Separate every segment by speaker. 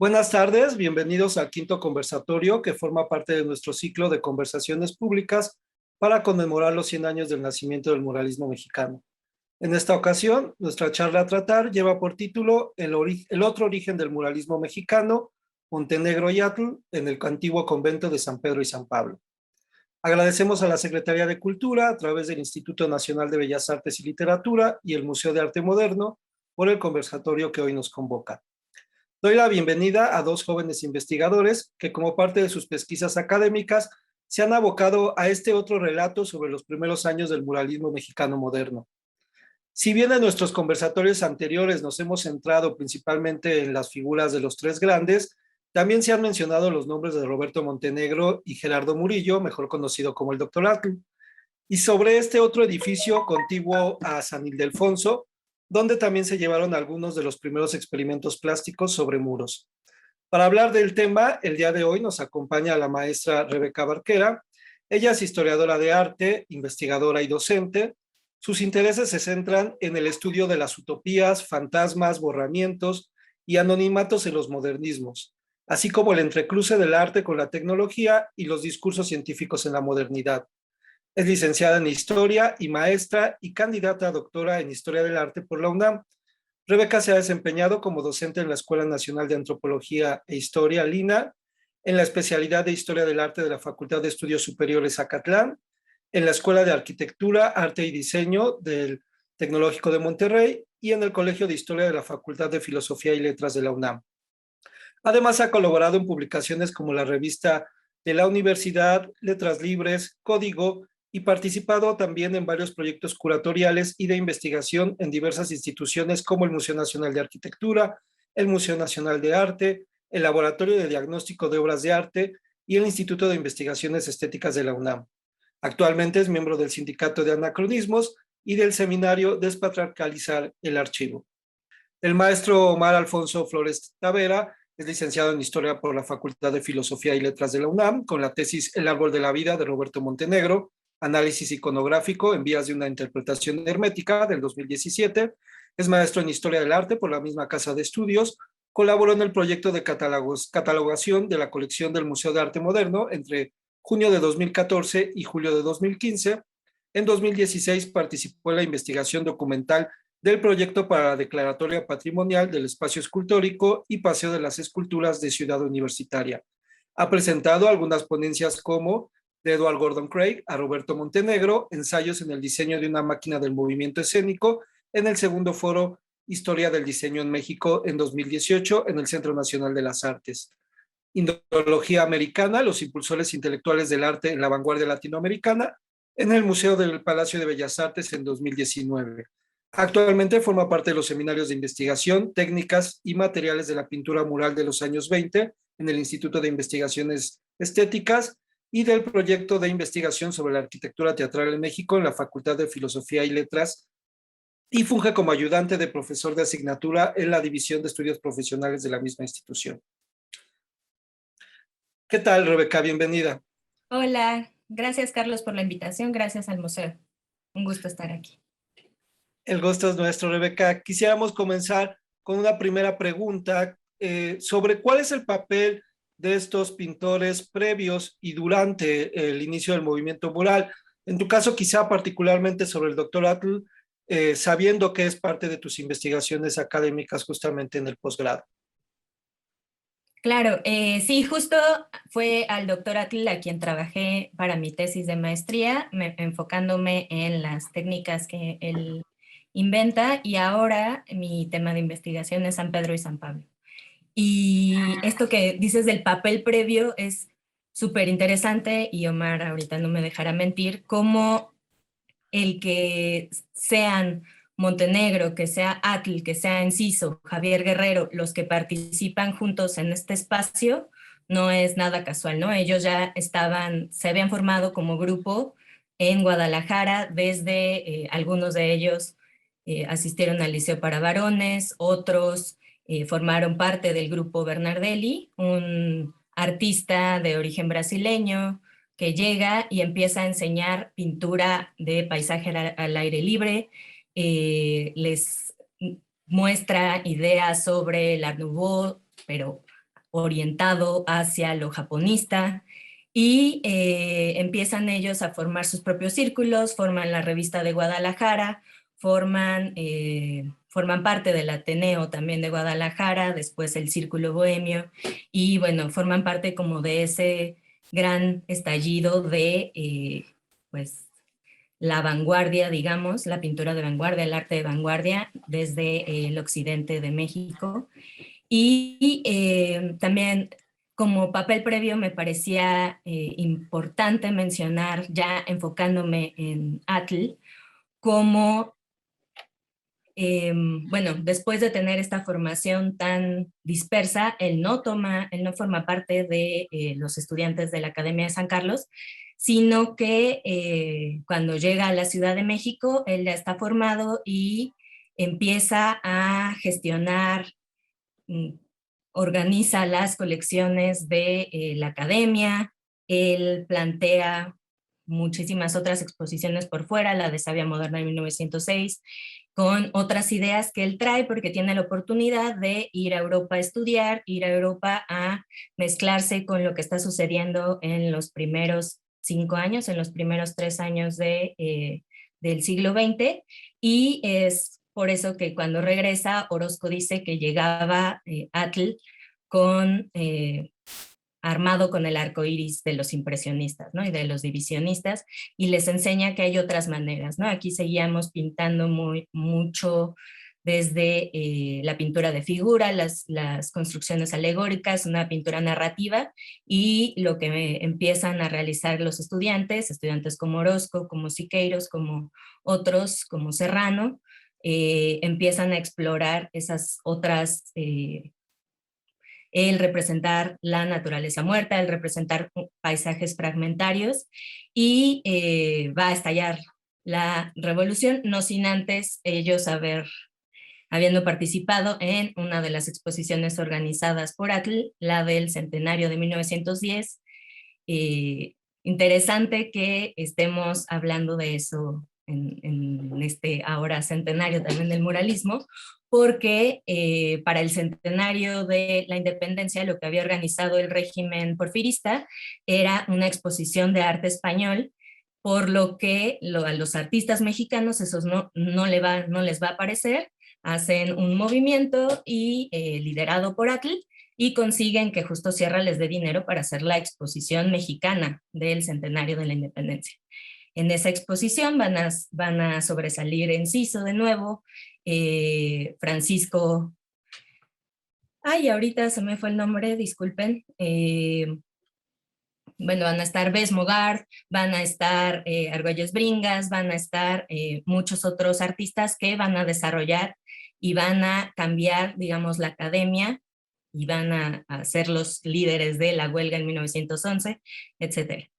Speaker 1: Buenas tardes, bienvenidos al quinto conversatorio que forma parte de nuestro ciclo de conversaciones públicas para conmemorar los 100 años del nacimiento del muralismo mexicano. En esta ocasión, nuestra charla a tratar lleva por título El otro origen del muralismo mexicano, Montenegro y Atl, en el antiguo convento de San Pedro y San Pablo. Agradecemos a la Secretaría de Cultura, a través del Instituto Nacional de Bellas Artes y Literatura y el Museo de Arte Moderno, por el conversatorio que hoy nos convoca. Doy la bienvenida a dos jóvenes investigadores que, como parte de sus pesquisas académicas, se han abocado a este otro relato sobre los primeros años del muralismo mexicano moderno. Si bien en nuestros conversatorios anteriores nos hemos centrado principalmente en las figuras de los tres grandes, también se han mencionado los nombres de Roberto Montenegro y Gerardo Murillo, mejor conocido como el Dr. Atl, y sobre este otro edificio contiguo a San Ildefonso, donde también se llevaron algunos de los primeros experimentos plásticos sobre muros. Para hablar del tema, el día de hoy nos acompaña la maestra Rebeca Barquera. Ella es historiadora de arte, investigadora y docente. Sus intereses se centran en el estudio de las utopías, fantasmas, borramientos y anonimatos en los modernismos, así como el entrecruce del arte con la tecnología y los discursos científicos en la modernidad. Es licenciada en Historia y maestra y candidata a doctora en Historia del Arte por la UNAM. Rebeca se ha desempeñado como docente en la Escuela Nacional de Antropología e Historia, LINA, en la especialidad de Historia del Arte de la Facultad de Estudios Superiores Acatlán, en la Escuela de Arquitectura, Arte y Diseño del Tecnológico de Monterrey y en el Colegio de Historia de la Facultad de Filosofía y Letras de la UNAM. Además, ha colaborado en publicaciones como la revista de la Universidad, Letras Libres, Código, y participado también en varios proyectos curatoriales y de investigación en diversas instituciones como el Museo Nacional de Arquitectura, el Museo Nacional de Arte, el Laboratorio de Diagnóstico de Obras de Arte y el Instituto de Investigaciones Estéticas de la UNAM. Actualmente es miembro del Sindicato de Anacronismos y del seminario Despatriarcalizar el Archivo. El maestro Omar Alfonso Flores Tavera es licenciado en Historia por la Facultad de Filosofía y Letras de la UNAM, con la tesis El árbol de la vida de Roberto Montenegro, análisis iconográfico en vías de una interpretación hermética del 2017. Es maestro en Historia del Arte por la misma casa de estudios. Colaboró en el proyecto de catalogación de la colección del Museo de Arte Moderno entre junio de 2014 y julio de 2015. En 2016 participó en la investigación documental del proyecto para la declaratoria patrimonial del espacio escultórico y Paseo de las Esculturas de Ciudad Universitaria. Ha presentado algunas ponencias como de Edward Gordon Craig a Roberto Montenegro, ensayos en el diseño de una máquina del movimiento escénico en el segundo foro Historia del Diseño en México en 2018 en el Centro Nacional de las Artes. Indología Americana, los impulsores intelectuales del arte en la vanguardia latinoamericana, en el Museo del Palacio de Bellas Artes en 2019. Actualmente forma parte de los seminarios de investigación, técnicas y materiales de la pintura mural de los años 20 en el Instituto de Investigaciones Estéticas y del proyecto de investigación sobre la arquitectura teatral en México en la Facultad de Filosofía y Letras, y funge como ayudante de profesor de asignatura en la División de Estudios Profesionales de la misma institución. ¿Qué tal, Rebeca? Bienvenida.
Speaker 2: Hola, gracias Carlos por la invitación, gracias al museo. Un gusto estar aquí.
Speaker 1: El gusto es nuestro, Rebeca. Quisiéramos comenzar con una primera pregunta sobre cuál es el papel de estos pintores previos y durante el inicio del movimiento mural. En tu caso, quizá particularmente sobre el doctor Atl, sabiendo que es parte de tus investigaciones académicas justamente en el posgrado.
Speaker 2: Claro, sí, justo fue al doctor Atl a quien trabajé para mi tesis de maestría, enfocándome en las técnicas que él inventa, y ahora mi tema de investigación es San Pedro y San Pablo. Y esto que dices del papel previo es súper interesante, y Omar ahorita no me dejará mentir, cómo el que sean Montenegro, que sea Atl, que sea Enciso, Javier Guerrero, los que participan juntos en este espacio, no es nada casual, ¿no? Ellos ya se habían formado como grupo en Guadalajara, desde algunos de ellos asistieron al Liceo para Varones, otros formaron parte del grupo Bernardelli, un artista de origen brasileño, que llega y empieza a enseñar pintura de paisaje al aire libre, les muestra ideas sobre el Art Nouveau, pero orientado hacia lo japonista, y empiezan ellos a formar sus propios círculos, forman la revista de Guadalajara, forman parte del Ateneo también de Guadalajara, después el Círculo Bohemio, y bueno, forman parte como de ese gran estallido de pues la vanguardia, digamos, la pintura de vanguardia, el arte de vanguardia desde el occidente de México. Y también como papel previo me parecía importante mencionar, ya enfocándome en Atl, como, bueno, después de tener esta formación tan dispersa, él no forma parte de los estudiantes de la Academia de San Carlos, sino que cuando llega a la Ciudad de México, él ya está formado y empieza a gestionar, organiza las colecciones de la academia, él plantea muchísimas otras exposiciones por fuera, la de Sabia Moderna de 1906, con otras ideas que él trae porque tiene la oportunidad de ir a Europa a estudiar, ir a Europa a mezclarse con lo que está sucediendo en los primeros 5 años, en los primeros 3 años del siglo XX, y es por eso que cuando regresa, Orozco dice que llegaba Atl con, armado con el arco iris de los impresionistas, ¿no? Y de los divisionistas, y les enseña que hay otras maneras, ¿no? Aquí seguíamos pintando mucho desde la pintura de figura, las construcciones alegóricas, una pintura narrativa, y lo que empiezan a realizar los estudiantes como Orozco, como Siqueiros, como otros, como Serrano, empiezan a explorar esas otras, el representar la naturaleza muerta, el representar paisajes fragmentarios, y va a estallar la revolución, no sin antes ellos habiendo participado en una de las exposiciones organizadas por Atl, la del centenario de 1910. Interesante que estemos hablando de eso en este ahora centenario también del muralismo, porque para el centenario de la independencia lo que había organizado el régimen porfirista era una exposición de arte español, por lo que a los artistas mexicanos esos no les va a parecer, hacen un movimiento y liderado por Atl, y consiguen que Justo Sierra les dé dinero para hacer la exposición mexicana del centenario de la independencia. En esa exposición van a sobresalir Enciso de nuevo, Francisco, ay, ahorita se me fue el nombre, disculpen, bueno, van a estar Bess Mogart, van a estar Argüelles Bringas, van a estar muchos otros artistas que van a desarrollar y van a cambiar, digamos, la academia, y van a ser los líderes de la huelga en 1911, etc.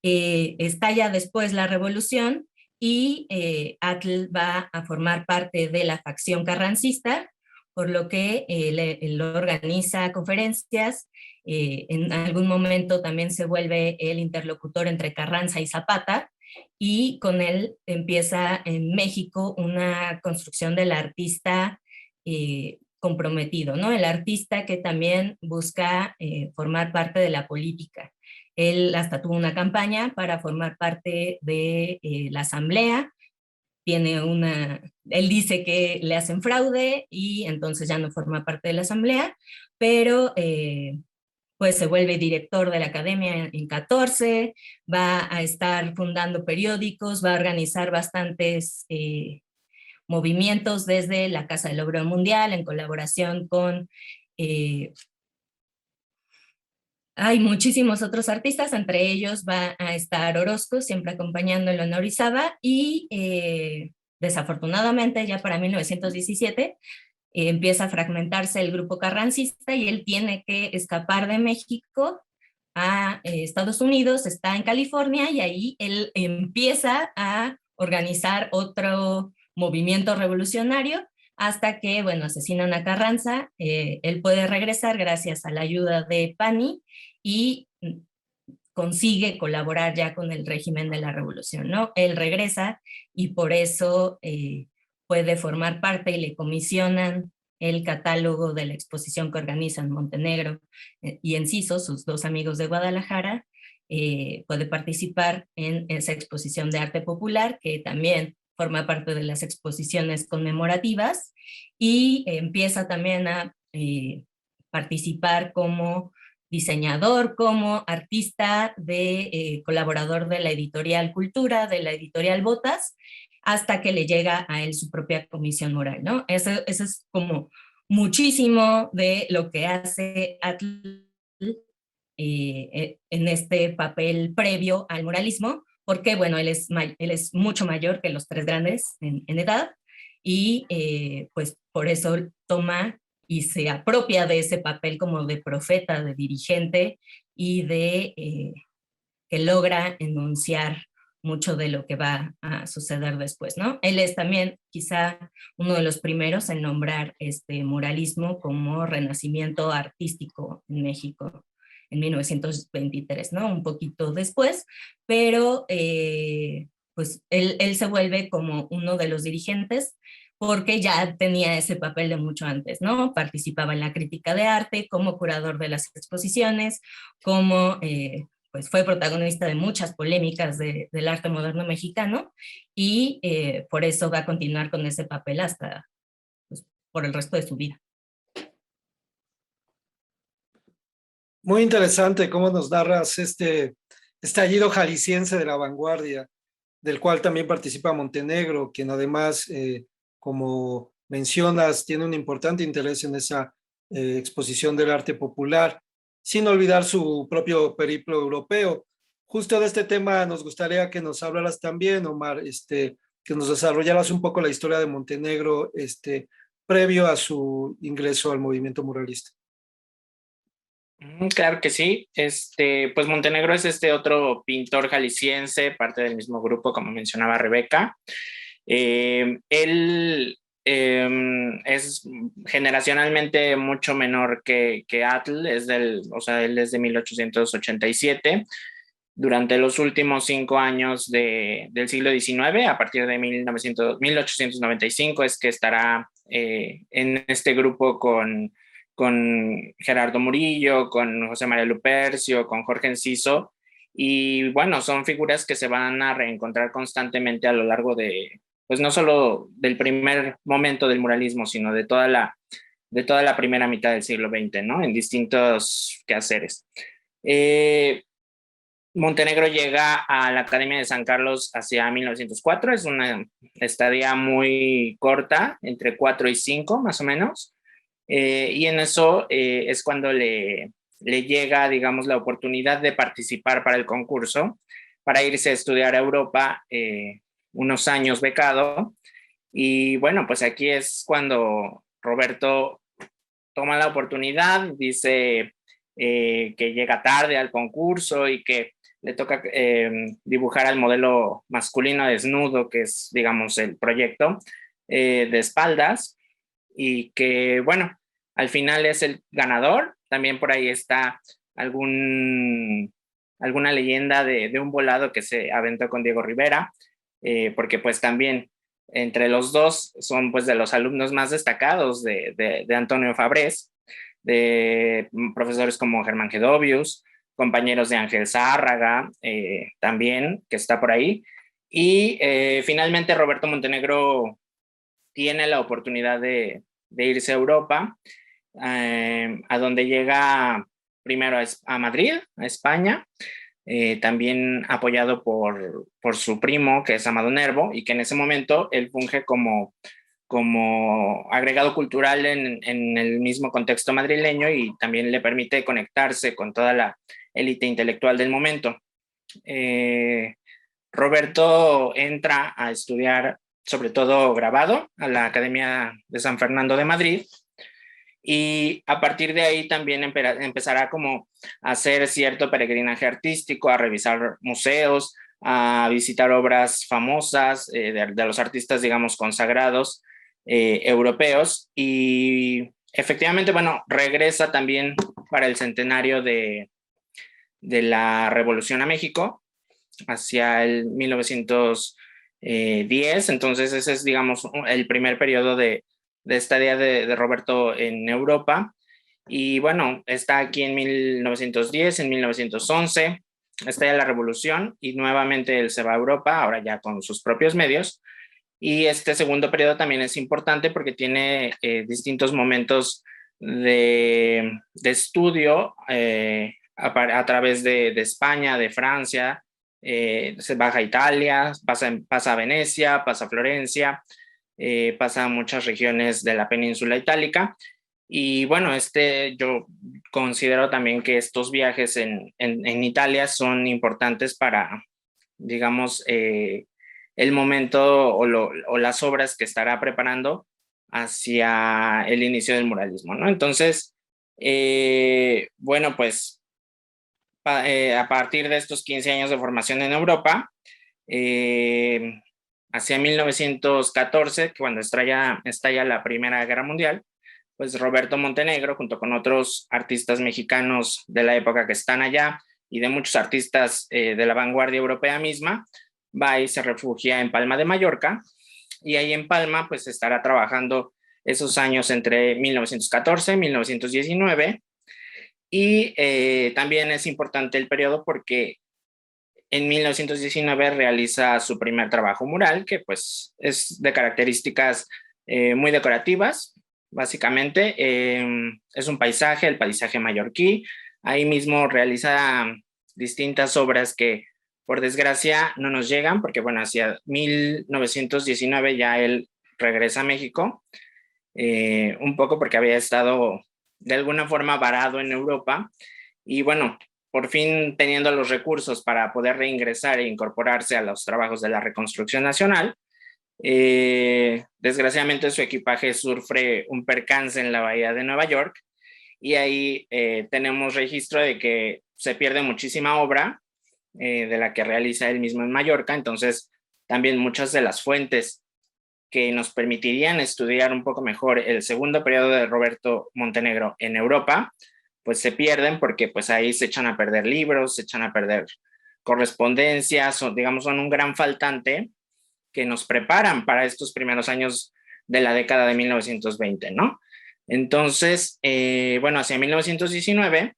Speaker 2: Estalla después la revolución, y Atl va a formar parte de la facción carrancista, por lo que él organiza conferencias. En algún momento también se vuelve el interlocutor entre Carranza y Zapata, y con él empieza en México una construcción del artista comprometido, ¿no? El artista que también busca formar parte de la política. Él hasta tuvo una campaña para formar parte de la asamblea, él dice que le hacen fraude y entonces ya no forma parte de la asamblea, pero pues se vuelve director de la academia en 14, va a estar fundando periódicos, va a organizar bastantes movimientos desde la Casa del Obrero Mundial en colaboración con hay muchísimos otros artistas, entre ellos va a estar Orozco, siempre acompañándolo en Orizaba, y desafortunadamente ya para 1917 empieza a fragmentarse el grupo carrancista y él tiene que escapar de México a Estados Unidos, está en California, y ahí él empieza a organizar otro movimiento revolucionario hasta que, bueno, asesinan a Carranza. Él puede regresar gracias a la ayuda de Pani, y consigue colaborar ya con el régimen de la revolución, ¿no? Él regresa y por eso puede formar parte y le comisionan el catálogo de la exposición que organizan Montenegro y Enciso, sus dos amigos de Guadalajara, puede participar en esa exposición de arte popular, que también forma parte de las exposiciones conmemorativas, y empieza también a participar como diseñador, como artista, colaborador de la editorial Cultura, de la editorial Botas, hasta que le llega a él su propia comisión moral, ¿no? Eso es como muchísimo de lo que hace Atl en este papel previo al muralismo, porque, bueno, él es mucho mayor que los tres grandes en edad, y pues por eso toma y se apropia de ese papel como de profeta, de dirigente, y que logra enunciar mucho de lo que va a suceder después, ¿no? Él es también quizá uno de los primeros en nombrar este muralismo como renacimiento artístico en México en 1923, ¿no? Un poquito después, pero pues él se vuelve como uno de los dirigentes porque ya tenía ese papel de mucho antes, ¿no? Participaba en la crítica de arte, como curador de las exposiciones, como pues fue protagonista de muchas polémicas del arte moderno mexicano, y por eso va a continuar con ese papel hasta pues, por el resto de su vida.
Speaker 1: Muy interesante cómo nos narras este estallido jalisciense de la vanguardia, del cual también participa Montenegro, quien además, como mencionas, tiene un importante interés en esa exposición del arte popular, sin olvidar su propio periplo europeo. Justo de este tema nos gustaría que nos hablaras también, Omar, que nos desarrollaras un poco la historia de Montenegro, previo a su ingreso al movimiento muralista.
Speaker 3: Claro que sí. Pues Montenegro es este otro pintor jalisciense, parte del mismo grupo, como mencionaba Rebeca. Él es generacionalmente mucho menor que Atl, o sea, él es de 1887. Durante los últimos 5 años del siglo XIX, a partir de 1895, es que estará en este grupo con Gerardo Murillo, con José María Lupercio, con Jorge Enciso, y bueno, son figuras que se van a reencontrar constantemente a lo largo pues no solo del primer momento del muralismo, sino de toda la primera mitad del siglo XX, ¿no? En distintos quehaceres. Montenegro llega a la Academia de San Carlos hacia 1904, es una estadía muy corta, entre 4 y 5 más o menos, y en eso es cuando le llega, digamos, la oportunidad de participar para el concurso, para irse a estudiar a Europa unos años becado, y bueno, pues aquí es cuando Roberto toma la oportunidad, dice que llega tarde al concurso y que le toca dibujar al modelo masculino desnudo, que es, digamos, el proyecto, de espaldas, y que, bueno, al final es el ganador. También por ahí está alguna leyenda de un volado que se aventó con Diego Rivera, porque pues también entre los dos son pues de los alumnos más destacados de Antonio Fabrés, de profesores como Germán Gedovius, compañeros de Ángel Zárraga, también, que está por ahí. Y finalmente Roberto Montenegro tiene la oportunidad de irse a Europa, a donde llega primero a Madrid, a España, también apoyado por su primo, que es Amado Nervo, y que en ese momento él funge como agregado cultural en el mismo contexto madrileño, y también le permite conectarse con toda la élite intelectual del momento. Roberto entra a estudiar sobre todo grabado a la Academia de San Fernando de Madrid, y a partir de ahí también empezará como a hacer cierto peregrinaje artístico, a revisar museos, a visitar obras famosas de los artistas, digamos, consagrados europeos, y efectivamente, bueno, regresa también para el centenario de la Revolución a México, hacia el 1910, entonces ese es, digamos, el primer periodo de estadía de Roberto en Europa. Y bueno, está aquí en 1910, en 1911, estalla la revolución y nuevamente él se va a Europa, ahora ya con sus propios medios. Y este segundo periodo también es importante porque tiene distintos momentos de estudio a través de España, de Francia, se baja a Italia, pasa a Venecia, pasa a Florencia, pasa a muchas regiones de la península itálica. Y bueno, yo considero también que estos viajes en Italia son importantes para, digamos, el momento o las obras que estará preparando hacia el inicio del muralismo, ¿no? Entonces, bueno, pues a partir de estos 15 años de formación en Europa, hacia 1914, cuando estalla la Primera Guerra Mundial, pues Roberto Montenegro, junto con otros artistas mexicanos de la época que están allá y de muchos artistas de la vanguardia europea misma, va y se refugia en Palma de Mallorca, y ahí en Palma pues estará trabajando esos años entre 1914 y 1919, y también es importante el periodo porque en 1919 realiza su primer trabajo mural, que pues es de características muy decorativas, básicamente. Es un paisaje, el paisaje mallorquí. Ahí mismo realiza distintas obras que por desgracia no nos llegan, porque bueno, hacia 1919 ya él regresa a México, un poco porque había estado de alguna forma varado en Europa, y bueno, por fin teniendo los recursos para poder reingresar e incorporarse a los trabajos de la reconstrucción nacional, desgraciadamente su equipaje sufre un percance en la bahía de Nueva York, y ahí tenemos registro de que se pierde muchísima obra de la que realiza él mismo en Mallorca. Entonces también muchas de las fuentes que nos permitirían estudiar un poco mejor el segundo periodo de Roberto Montenegro en Europa, pues se pierden porque pues ahí se echan a perder libros, se echan a perder correspondencias, o digamos son un gran faltante que nos preparan para estos primeros años de la década de 1920, ¿no? Entonces, bueno, hacia 1919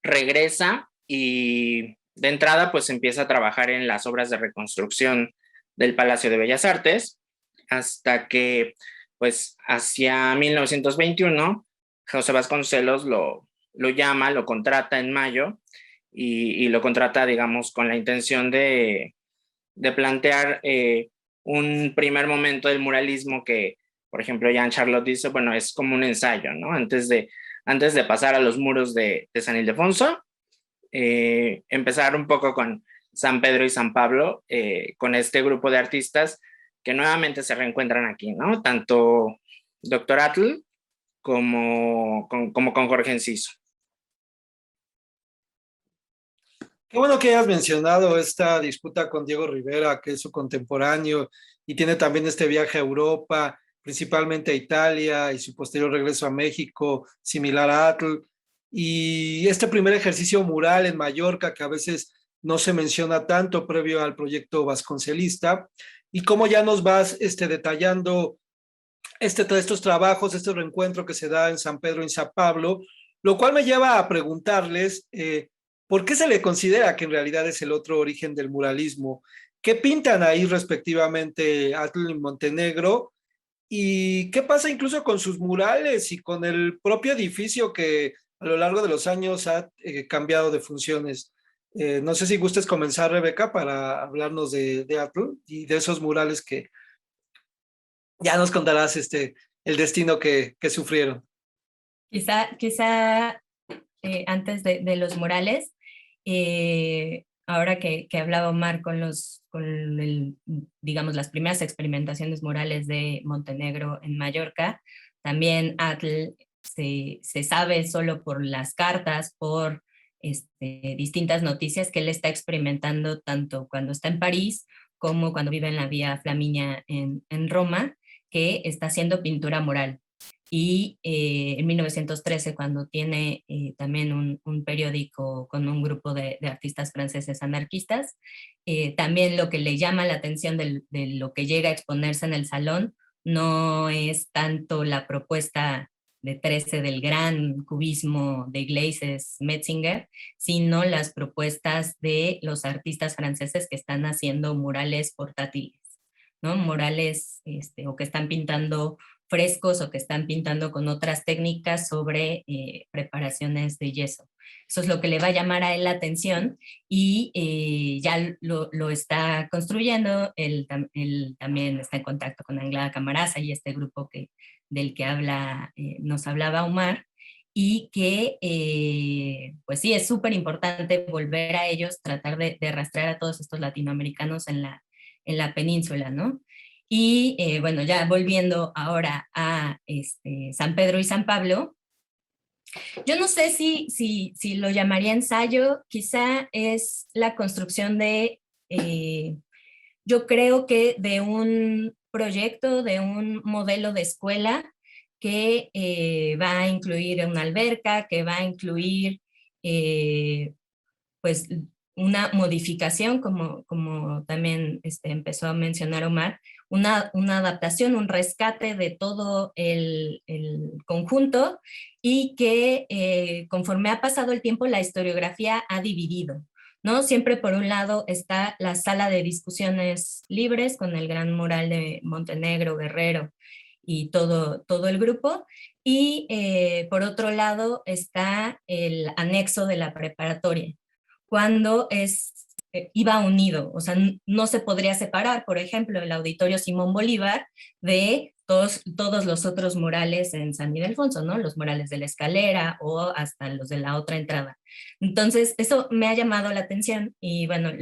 Speaker 3: regresa y de entrada pues empieza a trabajar en las obras de reconstrucción del Palacio de Bellas Artes, hasta que pues hacia 1921 José Vasconcelos lo llama, lo contrata en mayo, y lo contrata, digamos, con la intención de plantear un primer momento del muralismo que, por ejemplo, Jean Charlotte dice, bueno, es como un ensayo, ¿no? Antes de pasar a los muros de San Ildefonso, empezar un poco con San Pedro y San Pablo, con este grupo de artistas que nuevamente se reencuentran aquí, ¿no? Tanto Dr. Atl como con Jorge Enciso.
Speaker 1: Qué bueno que hayas mencionado esta disputa con Diego Rivera, que es su contemporáneo, y tiene también este viaje a Europa, principalmente a Italia, y su posterior regreso a México, similar a Atl. Y este primer ejercicio mural en Mallorca, que a veces no se menciona tanto previo al proyecto vasconcelista, y cómo ya nos vas detallando todos estos trabajos, este reencuentro que se da en San Pedro y en San Pablo, lo cual me lleva a preguntarles ¿por qué se le considera que en realidad es el otro origen del muralismo? ¿Qué pintan ahí respectivamente Atl y Montenegro? ¿Y qué pasa incluso con sus murales y con el propio edificio que a lo largo de los años ha cambiado de funciones? No sé si gustes comenzar, Rebeca, para hablarnos de Atl y de esos murales que ya nos contarás el destino que sufrieron.
Speaker 2: Quizá antes de los murales, ahora que hablaba Omar digamos, las primeras experimentaciones murales de Montenegro en Mallorca, también Atl se sabe solo por las cartas, por distintas noticias que él está experimentando tanto cuando está en París como cuando vive en la Vía Flaminia en Roma, que está haciendo pintura mural. Y en 1913, cuando tiene también un periódico con un grupo de artistas franceses anarquistas, también lo que le llama la atención de lo que llega a exponerse en el salón, no es tanto la propuesta de 13 del gran cubismo de Iglesias Metzinger, sino las propuestas de los artistas franceses que están haciendo murales portátiles, ¿no? Murales o que están pintando frescos o que están pintando con otras técnicas sobre preparaciones de yeso. Eso es lo que le va a llamar a él la atención y ya lo está construyendo. Él también está en contacto con Anglada Camarasa y este grupo del que nos hablaba Omar, y que pues sí, es súper importante volver a ellos, tratar de rastrear a todos estos latinoamericanos en la península, ¿no? Y bueno, ya volviendo ahora a San Pedro y San Pablo, yo no sé si lo llamaría ensayo, quizá es la construcción yo creo que de un proyecto, de un modelo de escuela que va a incluir una alberca, que va a incluir pues una modificación, como también empezó a mencionar Omar, una adaptación, un rescate de todo el conjunto, y que conforme ha pasado el tiempo la historiografía ha dividido, ¿no? Siempre por un lado está la sala de discusiones libres con el gran mural de Montenegro, Guerrero y todo el grupo, y por otro lado está el anexo de la preparatoria, cuando iba unido, o sea, no se podría separar, por ejemplo, el Auditorio Simón Bolívar de todos los otros murales en San Ildefonso, ¿no? Los murales de la escalera o hasta los de la otra entrada. Entonces, eso me ha llamado la atención y bueno,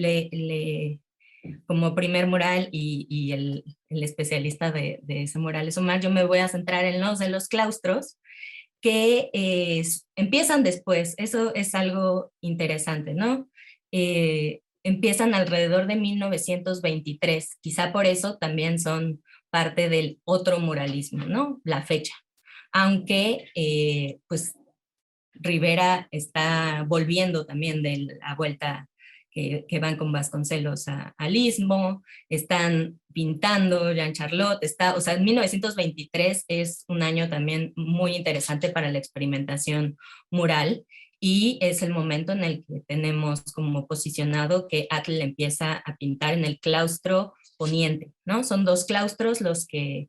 Speaker 2: como primer mural y el especialista de ese mural es Omar, yo me voy a centrar en los de los claustros, que empiezan después. Eso es algo interesante, ¿no? Empiezan alrededor de 1923, quizá por eso también son parte del otro muralismo, ¿no? La fecha. Aunque, pues, Rivera está volviendo también de la vuelta que van con Vasconcelos al Istmo, están pintando, Jean Charlotte, o sea, 1923 es un año también muy interesante para la experimentación mural, y es el momento en el que tenemos como posicionado que Atl empieza a pintar en el claustro poniente, ¿no? Son dos claustros los que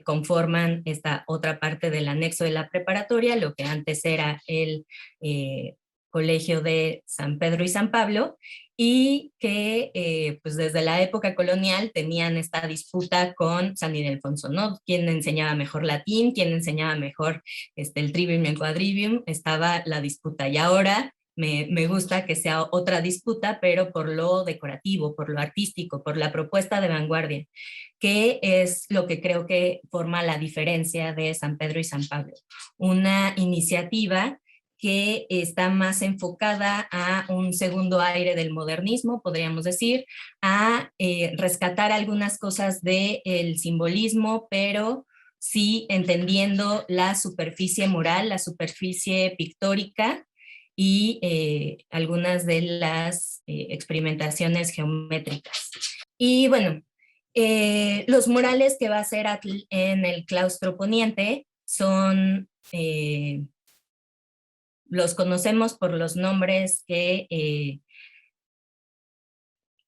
Speaker 2: conforman esta otra parte del anexo de la preparatoria, lo que antes era el colegio de San Pedro y San Pablo, y que pues desde la época colonial tenían esta disputa con San Ildefonso, ¿no? ¿Quién enseñaba mejor latín? ¿Quién enseñaba mejor el trivium y el quadrivium? Estaba la disputa, y ahora me gusta que sea otra disputa, pero por lo decorativo, por lo artístico, por la propuesta de vanguardia, que es lo que creo que forma la diferencia de San Pedro y San Pablo. Una iniciativa que está más enfocada a un segundo aire del modernismo, podríamos decir, a rescatar algunas cosas del simbolismo, pero sí entendiendo la superficie mural, la superficie pictórica y algunas de las experimentaciones geométricas. Y bueno, los murales que va a hacer en el claustro poniente son, los conocemos por los nombres que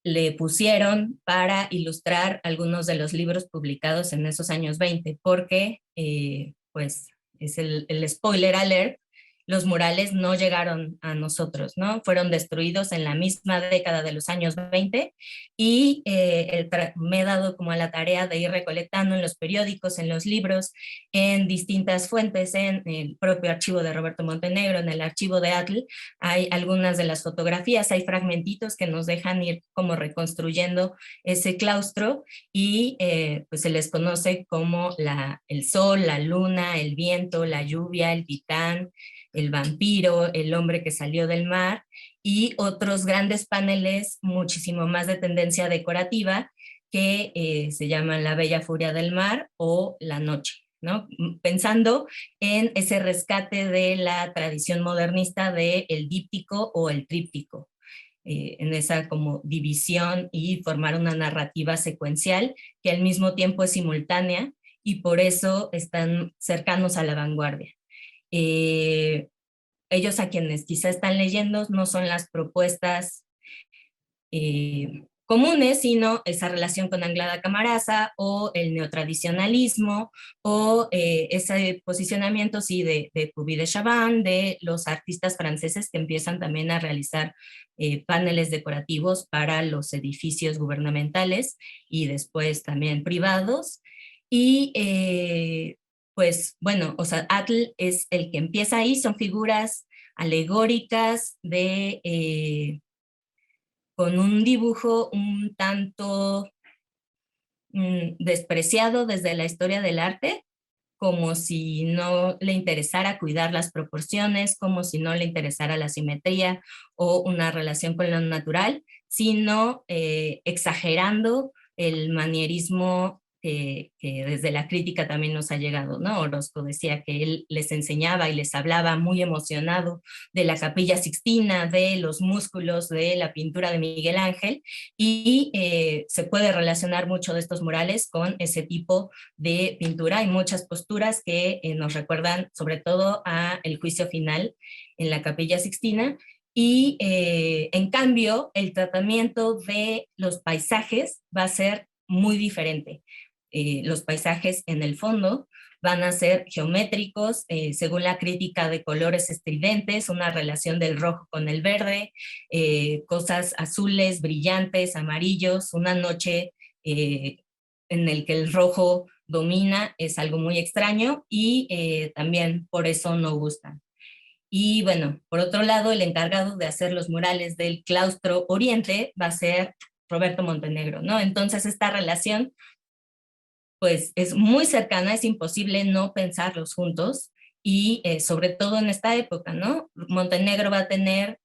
Speaker 2: le pusieron para ilustrar algunos de los libros publicados en esos años 20, porque, pues, es el spoiler alert, los murales no llegaron a nosotros, ¿no? Fueron destruidos en la misma década de los años 20, y me he dado como a la tarea de ir recolectando en los periódicos, en los libros, en distintas fuentes, en el propio archivo de Roberto Montenegro, en el archivo de Atl, hay algunas de las fotografías, hay fragmentitos que nos dejan ir como reconstruyendo ese claustro, y pues se les conoce como el sol, la luna, el viento, la lluvia, el titán, el vampiro, el hombre que salió del mar, y otros grandes paneles muchísimo más de tendencia decorativa que se llaman La Bella Furia del Mar o La Noche, ¿no? Pensando en ese rescate de la tradición modernista del díptico o el tríptico. en esa como división y formar una narrativa secuencial que al mismo tiempo es simultánea y por eso están cercanos a la vanguardia. Ellos a quienes quizá están leyendo no son las propuestas comunes, sino esa relación con Anglada Camarasa o el neotradicionalismo o ese posicionamiento sí de Puvis de Chavannes, de los artistas franceses que empiezan también a realizar paneles decorativos para los edificios gubernamentales y después también privados. Y pues bueno, o sea, Atl es el que empieza ahí, son figuras alegóricas con un dibujo un tanto despreciado desde la historia del arte, como si no le interesara cuidar las proporciones, como si no le interesara la simetría o una relación con lo natural, sino exagerando el manierismo que desde la crítica también nos ha llegado, ¿no? Orozco decía que él les enseñaba y les hablaba muy emocionado de la Capilla Sixtina, de los músculos de la pintura de Miguel Ángel, y se puede relacionar mucho de estos murales con ese tipo de pintura. Hay muchas posturas que nos recuerdan sobre todo a el juicio final en la Capilla Sixtina, y en cambio el tratamiento de los paisajes va a ser muy diferente. Los paisajes en el fondo van a ser geométricos, según la crítica de colores estridentes, una relación del rojo con el verde, cosas azules, brillantes, amarillos, una noche en el que el rojo domina, es algo muy extraño y también por eso no gustan. Y bueno, por otro lado, el encargado de hacer los murales del claustro oriente va a ser Roberto Montenegro, ¿no? Entonces esta relación pues es muy cercana, es imposible no pensarlos juntos y sobre todo en esta época, ¿no? Montenegro va a tener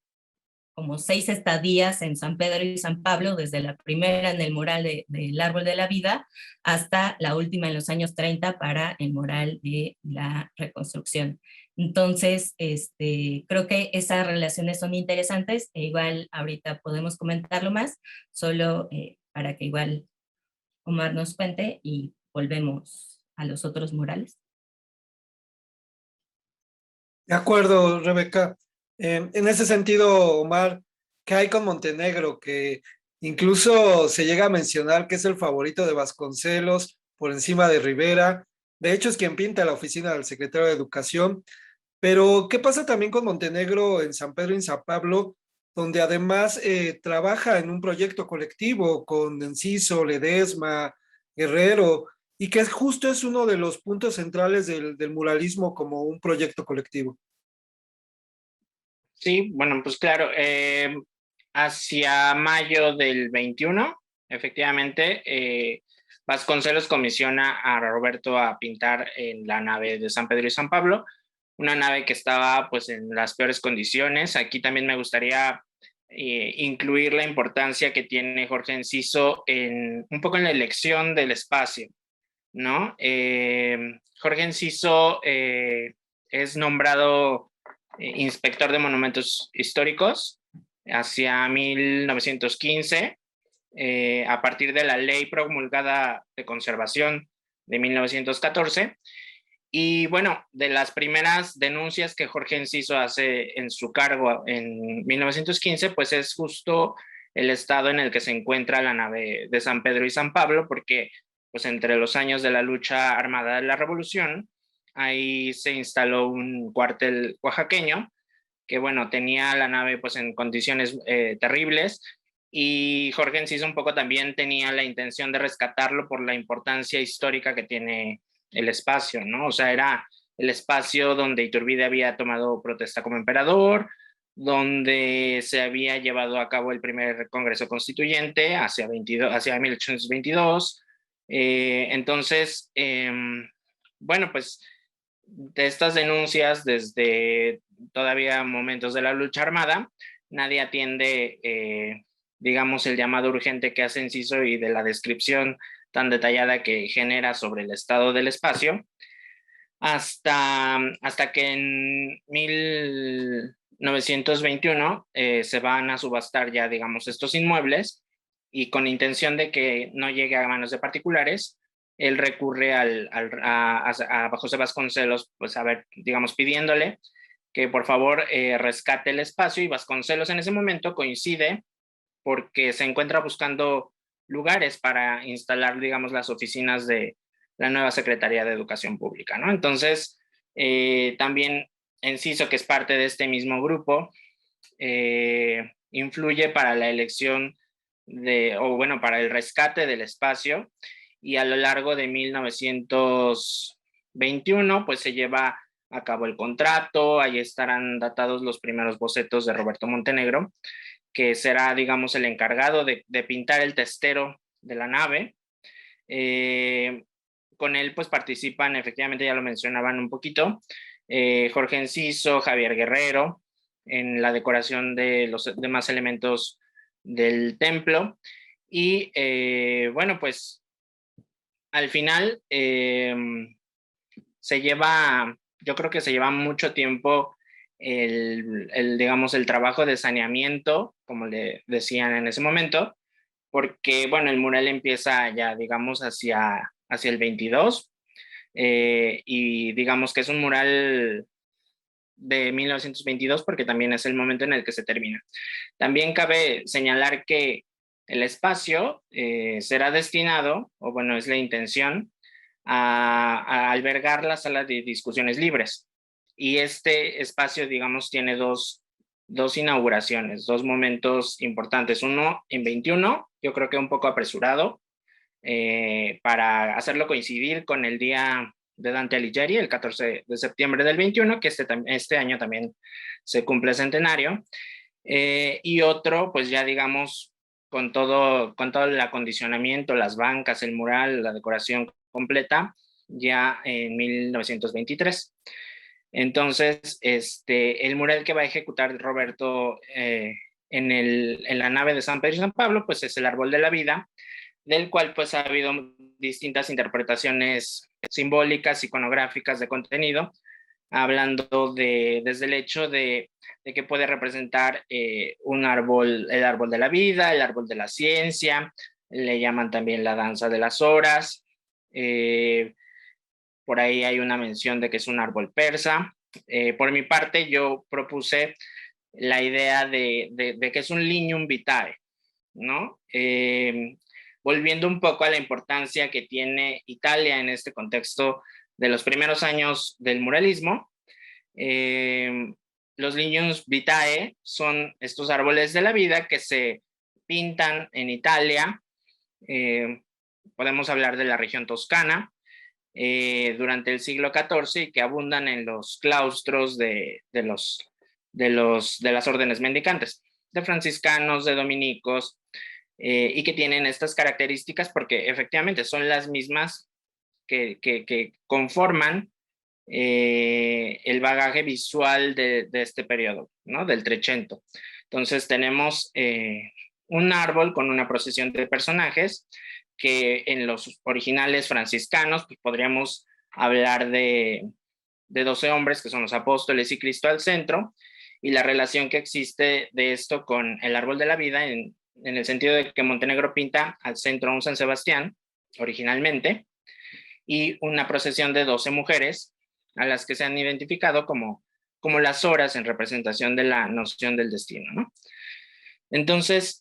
Speaker 2: como 6 estadías en San Pedro y San Pablo, desde la primera en el mural del Árbol de la Vida hasta la última en los años 30 para el mural de la Reconstrucción. Entonces, creo que esas relaciones son interesantes e igual ahorita podemos comentarlo más, solo para que igual Omar nos cuente y volvemos a los otros murales.
Speaker 1: De acuerdo, Rebeca. En ese sentido, Omar, ¿qué hay con Montenegro? Que incluso se llega a mencionar que es el favorito de Vasconcelos por encima de Rivera. De hecho, es quien pinta la oficina del secretario de Educación. Pero, ¿qué pasa también con Montenegro en San Pedro y San Pablo, donde además trabaja en un proyecto colectivo con Enciso, Ledesma, Guerrero, y que justo es uno de los puntos centrales del muralismo como un proyecto colectivo?
Speaker 3: Sí, bueno, pues claro, hacia mayo del 21, efectivamente, Vasconcelos comisiona a Roberto a pintar en la nave de San Pedro y San Pablo, una nave que estaba pues en las peores condiciones. Aquí también me gustaría incluir la importancia que tiene Jorge Enciso un poco en la elección del espacio, ¿no? Jorge Enciso es nombrado inspector de monumentos históricos hacia 1915, a partir de la ley promulgada de conservación de 1914. Y bueno, de las primeras denuncias que Jorge Enciso hace en su cargo en 1915, pues es justo el estado en el que se encuentra la nave de San Pedro y San Pablo, porque pues entre los años de la lucha armada de la Revolución, ahí se instaló un cuartel oaxaqueño que bueno, tenía la nave pues en condiciones terribles, y Jorge Enciso un poco también tenía la intención de rescatarlo por la importancia histórica que tiene el espacio, ¿no? O sea, era el espacio donde Iturbide había tomado protesta como emperador, donde se había llevado a cabo el primer Congreso Constituyente hacia 1822. Entonces, bueno, pues de estas denuncias desde todavía momentos de la lucha armada, nadie atiende, digamos, el llamado urgente que hace Enciso y de la descripción tan detallada que genera sobre el estado del espacio, hasta que en 1921 se van a subastar ya, digamos, estos inmuebles, y con intención de que no llegue a manos de particulares, él recurre a José Vasconcelos, pues a ver, digamos, pidiéndole que por favor rescate el espacio, y Vasconcelos en ese momento coincide porque se encuentra buscando lugares para instalar, digamos, las oficinas de la nueva Secretaría de Educación Pública, ¿no? Entonces, también Enciso, que es parte de este mismo grupo, influye para la elección para el rescate del espacio, y a lo largo de 1921, pues se lleva a cabo el contrato. Ahí estarán datados los primeros bocetos de Roberto Montenegro, que será, digamos, el encargado de pintar el testero de la nave. Con él, pues participan, efectivamente, ya lo mencionaban un poquito, Jorge Enciso, Javier Guerrero, en la decoración de los demás elementos del templo. Y bueno, pues al final yo creo que se lleva mucho tiempo digamos, el trabajo de saneamiento, como le decían en ese momento, porque, bueno, el mural empieza ya, digamos, hacia el 22, y digamos que es un mural de 1922 porque también es el momento en el que se termina. También cabe señalar que el espacio será destinado, o bueno, es la intención, a albergar la sala de discusiones libres. Y este espacio, digamos, tiene dos inauguraciones, dos momentos importantes. Uno en 21, yo creo que un poco apresurado, para hacerlo coincidir con el día de Dante Alighieri, el 14 de septiembre del 21, que este año también se cumple centenario. Y otro, pues ya digamos, con todo el acondicionamiento, las bancas, el mural, la decoración completa, ya en 1923. Entonces, el mural que va a ejecutar Roberto en la nave de San Pedro y San Pablo, pues es el Árbol de la Vida, del cual pues ha habido distintas interpretaciones simbólicas, iconográficas de contenido, hablando desde el hecho de que puede representar un árbol, el árbol de la vida, el árbol de la ciencia, le llaman también la danza de las horas. Por ahí hay una mención de que es un árbol persa. Por mi parte, yo propuse la idea de que es un lignum vitae, ¿no? Volviendo un poco a la importancia que tiene Italia en este contexto de los primeros años del muralismo, los lignum vitae son estos árboles de la vida que se pintan en Italia. Podemos hablar de la región toscana, durante el siglo XIV, y que abundan en los claustros de las órdenes mendicantes, de franciscanos, de dominicos, y que tienen estas características porque efectivamente son las mismas que conforman el bagaje visual de este periodo, ¿no? Del Trecento. Entonces tenemos un árbol con una procesión de personajes que en los originales franciscanos pues podríamos hablar de 12 hombres que son los apóstoles y Cristo al centro, y la relación que existe de esto con el árbol de la vida en el sentido de que Montenegro pinta al centro un San Sebastián originalmente, y una procesión de 12 mujeres a las que se han identificado como las horas en representación de la noción del destino, ¿no? Entonces,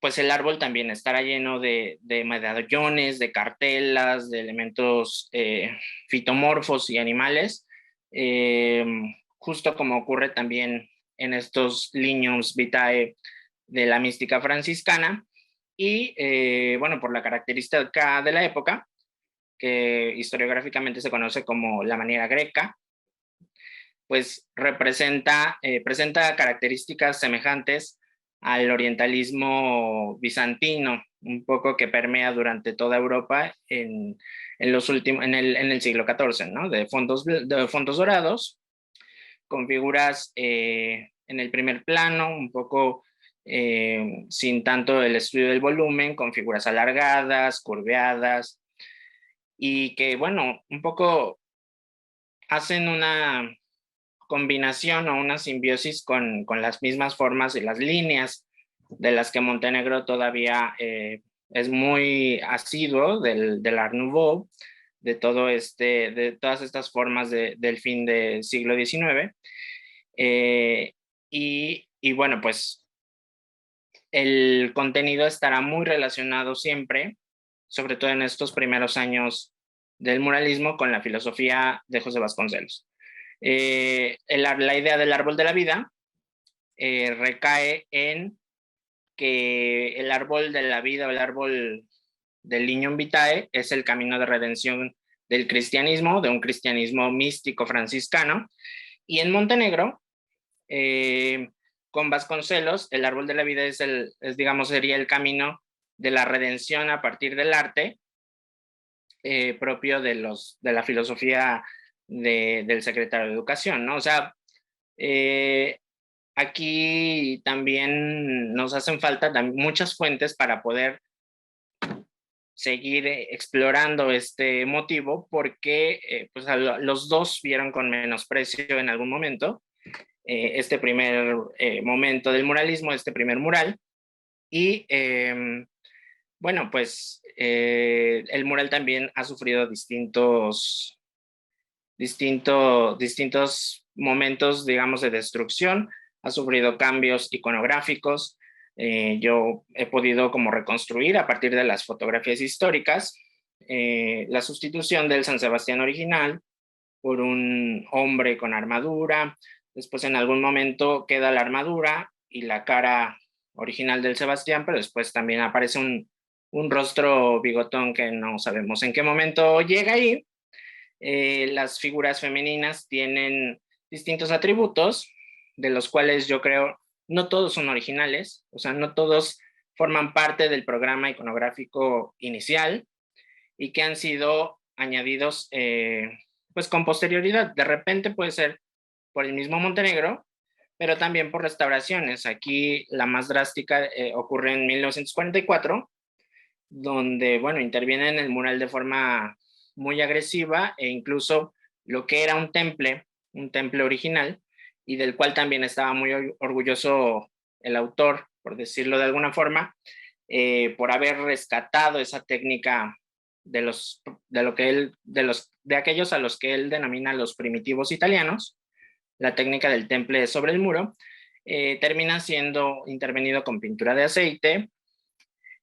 Speaker 3: pues el árbol también estará lleno de medallones, de cartelas, de elementos fitomorfos y animales, justo como ocurre también en estos lignums vitae de la mística franciscana. Y bueno, por la característica de la época, que historiográficamente se conoce como la manera greca, pues presenta características semejantes al orientalismo bizantino, un poco que permea durante toda Europa en el siglo XIV, ¿no? De fondos dorados, con figuras en el primer plano, un poco sin tanto el estudio del volumen, con figuras alargadas, curveadas, y que, bueno, un poco hacen combinación o una simbiosis con las mismas formas y las líneas de las que Montenegro todavía es muy asiduo del Art Nouveau, de todas estas formas del fin del siglo XIX. Y bueno, pues el contenido estará muy relacionado siempre, sobre todo en estos primeros años del muralismo, con la filosofía de José Vasconcelos. La idea del árbol de la vida recae en que el árbol de la vida o el árbol del Lignum Vitae es el camino de redención del cristianismo, de un cristianismo místico franciscano. Y en Montenegro, con Vasconcelos, el árbol de la vida digamos, sería el camino de la redención a partir del arte propio de la filosofía del secretario de Educación, ¿no? O sea, aquí también nos hacen falta muchas fuentes para poder seguir explorando este motivo, porque pues los dos vieron con menosprecio en algún momento este primer momento del muralismo, este primer mural. Y bueno, pues el mural también ha sufrido distintos momentos, digamos, de destrucción, ha sufrido cambios iconográficos. Yo he podido como reconstruir a partir de las fotografías históricas la sustitución del San Sebastián original por un hombre con armadura. Después en algún momento queda la armadura y la cara original del Sebastián, pero después también aparece un rostro bigotón que no sabemos en qué momento llega ahí. Las figuras femeninas tienen distintos atributos, de los cuales yo creo no todos son originales, o sea, no todos forman parte del programa iconográfico inicial y que han sido añadidos pues con posterioridad. De repente puede ser por el mismo Montenegro, pero también por restauraciones. Aquí la más drástica ocurre en 1944, donde, bueno, interviene en el mural de forma muy agresiva e incluso lo que era un temple original y del cual también estaba muy orgulloso el autor, por decirlo de alguna forma, por haber rescatado esa técnica de aquellos a los que él denomina los primitivos italianos, la técnica del temple sobre el muro, termina siendo intervenido con pintura de aceite.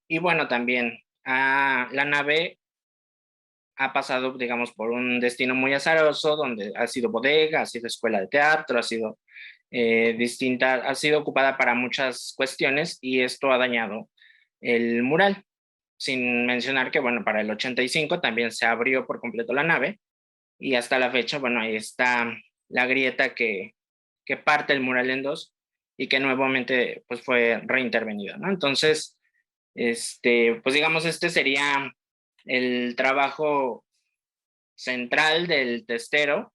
Speaker 3: Y bueno, también la nave ha pasado, digamos, por un destino muy azaroso, donde ha sido bodega, ha sido escuela de teatro, ha sido ha sido ocupada para muchas cuestiones y esto ha dañado el mural. Sin mencionar que, bueno, para el 85 también se abrió por completo la nave y hasta la fecha, bueno, ahí está la grieta que parte el mural en dos y que nuevamente pues fue reintervenido, ¿no? Entonces, pues digamos, este sería el trabajo central del testero,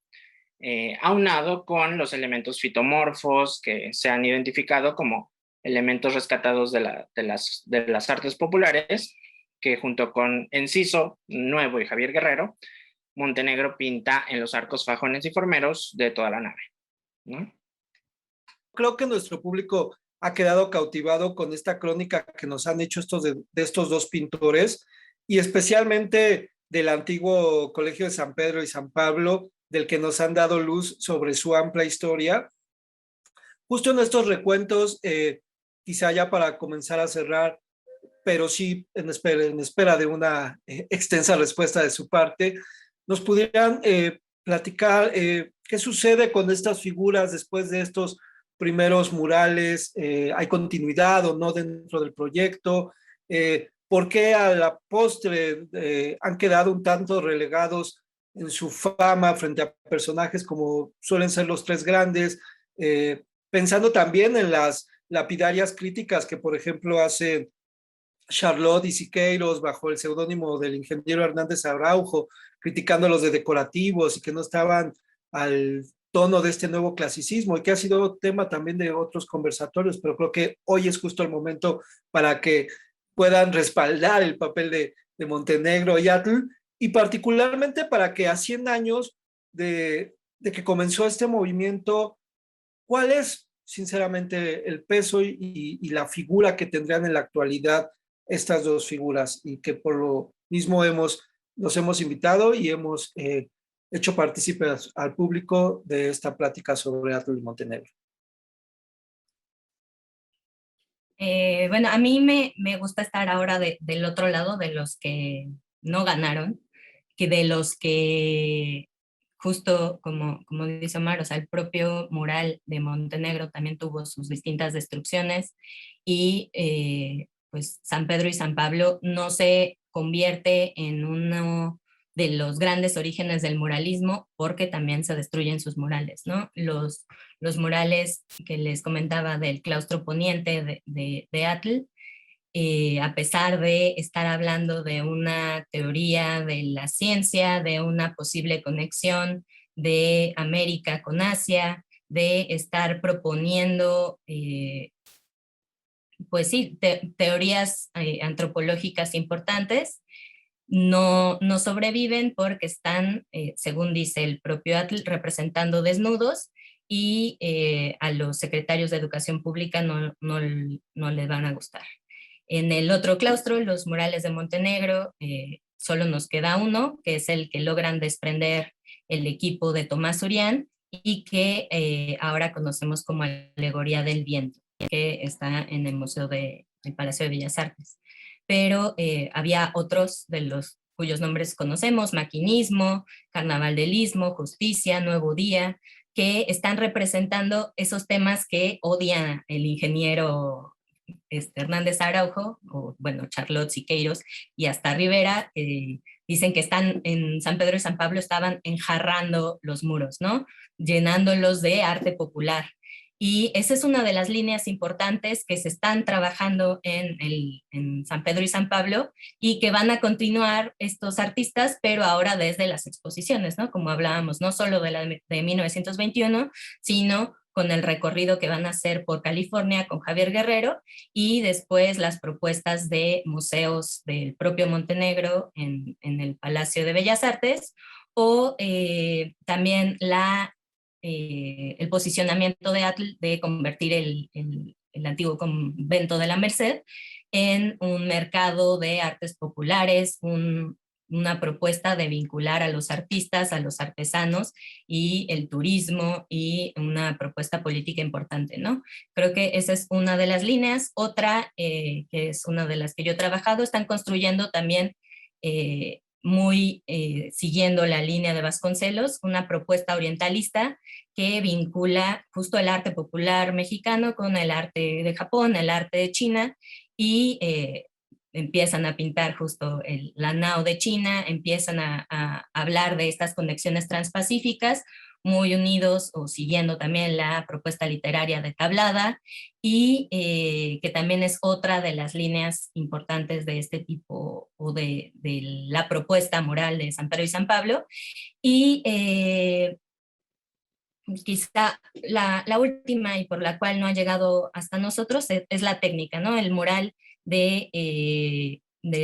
Speaker 3: aunado con los elementos fitomorfos que se han identificado como elementos rescatados de las artes populares, que junto con Enciso Nuevo y Javier Guerrero, Montenegro pinta en los arcos, fajones y formeros de toda la nave, ¿no?
Speaker 1: Creo que nuestro público ha quedado cautivado con esta crónica que nos han hecho de estos dos pintores y especialmente del antiguo Colegio de San Pedro y San Pablo, del que nos han dado luz sobre su amplia historia. Justo en estos recuentos, quizá ya para comenzar a cerrar, pero sí en espera de una extensa respuesta de su parte, nos pudieran platicar qué sucede con estas figuras después de estos primeros murales, hay continuidad o no dentro del proyecto, por qué a la postre han quedado un tanto relegados en su fama frente a personajes como suelen ser los tres grandes, pensando también en las lapidarias críticas que, por ejemplo, hace Charlotte y Siqueiros bajo el seudónimo del ingeniero Hernández Araujo, criticándolos de decorativos y que no estaban al tono de este nuevo clasicismo y que ha sido tema también de otros conversatorios, pero creo que hoy es justo el momento para que puedan respaldar el papel de Montenegro y Atl, y particularmente para que a 100 años de que comenzó este movimiento, ¿cuál es, sinceramente, el peso y la figura que tendrían en la actualidad estas dos figuras? Y que por lo mismo los hemos invitado y hemos hecho partícipes al público de esta plática sobre Atl y Montenegro.
Speaker 2: Bueno, a mí me gusta estar ahora del otro lado, de los que no ganaron, que de los que, justo como dice Omar, o sea, el propio mural de Montenegro también tuvo sus distintas destrucciones y pues San Pedro y San Pablo no se convierte en uno de los grandes orígenes del muralismo porque también se destruyen sus murales, ¿no? Los murales que les comentaba del claustro poniente de Atl, a pesar de estar hablando de una teoría de la ciencia, de una posible conexión de América con Asia, de estar proponiendo, pues sí, teorías antropológicas importantes, no sobreviven porque están, según dice el propio Atl, representando desnudos y a los secretarios de educación pública no les van a gustar. En el otro claustro, los murales de Montenegro, solo nos queda uno, que es el que logran desprender el equipo de Tomás Urián y que ahora conocemos como Alegoría del Viento, que está en el Museo del Palacio de Bellas Artes. Pero había otros de los cuyos nombres conocemos: Maquinismo, Carnaval del Istmo, Justicia, Nuevo Día, que están representando esos temas que odia el ingeniero Hernández Araujo, o bueno, Charlotte Siqueiros y hasta Rivera. Dicen que están en San Pedro y San Pablo, estaban enjarrando los muros, ¿no? Llenándolos de arte popular. Y esa es una de las líneas importantes que se están trabajando en San Pedro y San Pablo y que van a continuar estos artistas, pero ahora desde las exposiciones, ¿no? Como hablábamos, no solo de 1921, sino con el recorrido que van a hacer por California con Javier Guerrero y después las propuestas de museos del propio Montenegro en el Palacio de Bellas Artes, o también el posicionamiento de Atl de convertir el antiguo convento de la Merced en un mercado de artes populares, una propuesta de vincular a los artistas, a los artesanos y el turismo, y una propuesta política importante, ¿no? Creo que esa es una de las líneas. Otra, que es una de las que yo he trabajado, están construyendo también, muy siguiendo la línea de Vasconcelos, una propuesta orientalista que vincula justo el arte popular mexicano con el arte de Japón, el arte de China, y empiezan a pintar justo la Nao de China, empiezan a hablar de estas conexiones transpacíficas, muy unidos o siguiendo también la propuesta literaria de Tablada, y que también es otra de las líneas importantes de este tipo, o de la propuesta moral de San Pedro y San Pablo. Y quizá la última, y por la cual no ha llegado hasta nosotros, es la técnica, ¿no? El mural del